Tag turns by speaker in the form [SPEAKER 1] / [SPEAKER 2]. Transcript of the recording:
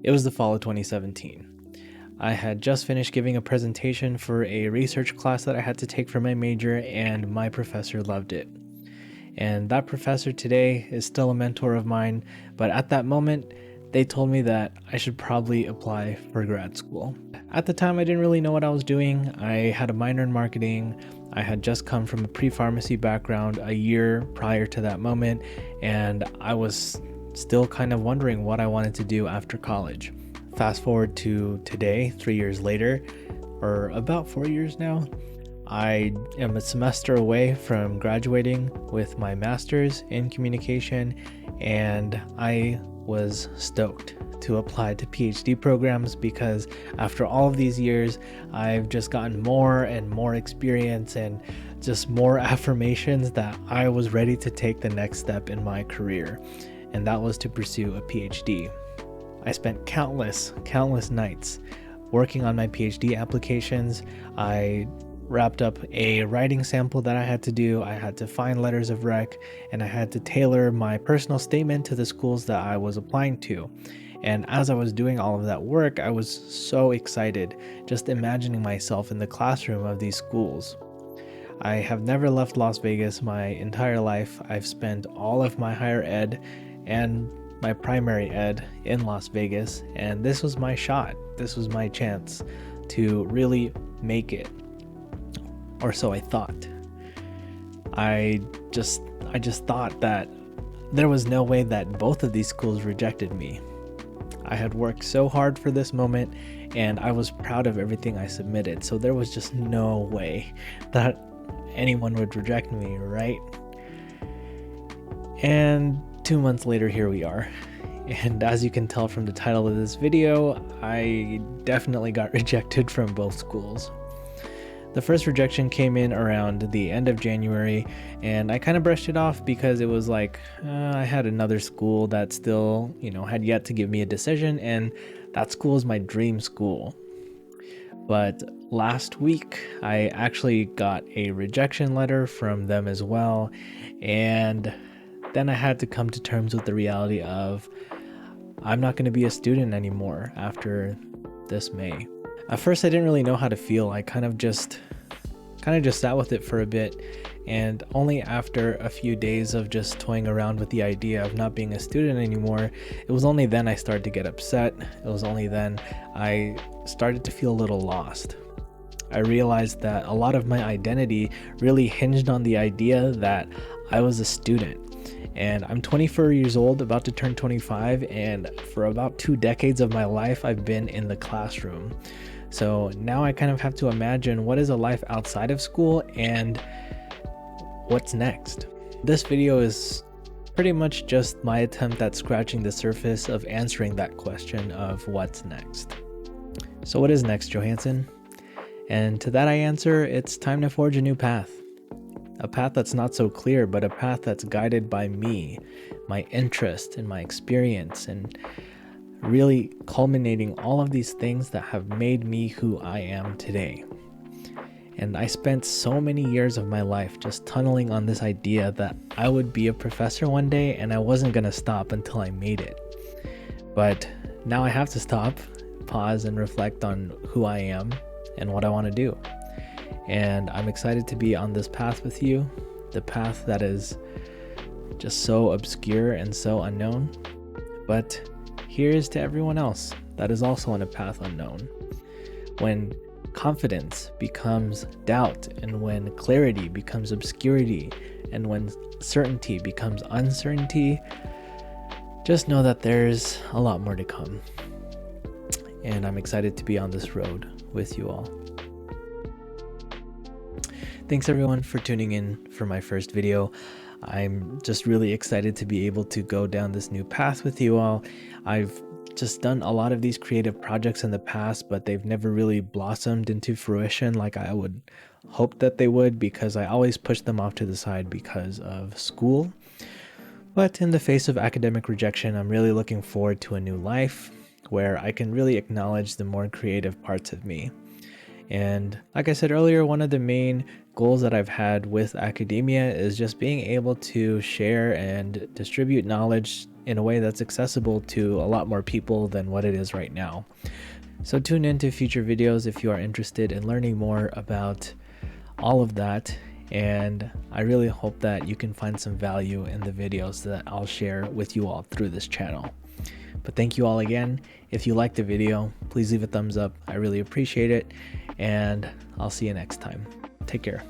[SPEAKER 1] It was the fall of 2017. I had just finished giving a presentation for a research class that I had to take for my major, and my professor loved it. And that professor today is still a mentor of mine, but at that moment, they told me that I should probably apply for grad school. At the time, I didn't really know what I was doing. I had a minor in marketing. I had just come from a pre-pharmacy background a year prior to that moment, and I was still kind of wondering what I wanted to do after college. Fast forward to today, 3 years later, or about 4 years now, I am a semester away from graduating with my master's in communication, and I was stoked to apply to PhD programs because after all of these years, I've just gotten more and more experience and just more affirmations that I was ready to take the next step in my career, and that was to pursue a PhD. I spent countless nights working on my PhD applications. I wrapped up a writing sample that I had to do. I had to find letters of rec, and I had to tailor my personal statement to the schools that I was applying to. And as I was doing all of that work, I was so excited just imagining myself in the classroom of these schools. I have never left Las Vegas my entire life. I've spent all of my higher ed and my primary ed in Las Vegas, and this was my shot. This was my chance to really make it. Or so I thought. I just thought that there was no way that both of these schools rejected me. I had worked so hard for this moment, and I was proud of everything I submitted, so there was just no way that anyone would reject me, right? And 2 months later, here we are. And as you can tell from the title of this video, I definitely got rejected from both schools. The first rejection came in around the end of January, and I kind of brushed it off because it was like I had another school that still, had yet to give me a decision, and that school is my dream school. But last week, I actually got a rejection letter from them as well, and then I had to come to terms with the reality of I'm not going to be a student anymore after this May. At first, I didn't really know how to feel. I kind of just sat with it for a bit, and only after a few days of just toying around with the idea of not being a student anymore, it was only then I started to get upset. It was only then I started to feel a little lost. I realized that a lot of my identity really hinged on the idea that I was a student. And I'm 24 years old, about to turn 25, and for about 2 decades of my life, I've been in the classroom. So now I kind of have to imagine what is a life outside of school and what's next. This video is pretty much just my attempt at scratching the surface of answering that question of what's next. So what is next, Johansson? And to that I answer, it's time to forge a new path. A path that's not so clear, but a path that's guided by me, my interest and my experience, and really culminating all of these things that have made me who I am today. And I spent so many years of my life just tunneling on this idea that I would be a professor one day, and I wasn't going to stop until I made it. But now I have to stop, pause, and reflect on who I am and what I want to do. And I'm excited to be on this path with you, the path that is just so obscure and so unknown. But here's to everyone else that is also on a path unknown. When confidence becomes doubt, and when clarity becomes obscurity, and when certainty becomes uncertainty, just know that there's a lot more to come. And I'm excited to be on this road with you all. Thanks everyone for tuning in for my first video. I'm just really excited to be able to go down this new path with you all. I've just done a lot of these creative projects in the past, but they've never really blossomed into fruition like I would hope that they would, because I always push them off to the side because of school. But in the face of academic rejection, I'm really looking forward to a new life where I can really acknowledge the more creative parts of me. And like I said earlier, one of the main goals that I've had with academia is just being able to share and distribute knowledge in a way that's accessible to a lot more people than what it is right now. So tune into future videos if you are interested in learning more about all of that. And I really hope that you can find some value in the videos that I'll share with you all through this channel. But thank you all again. If you liked the video, please leave a thumbs up. I really appreciate it. And I'll see you next time. Take care.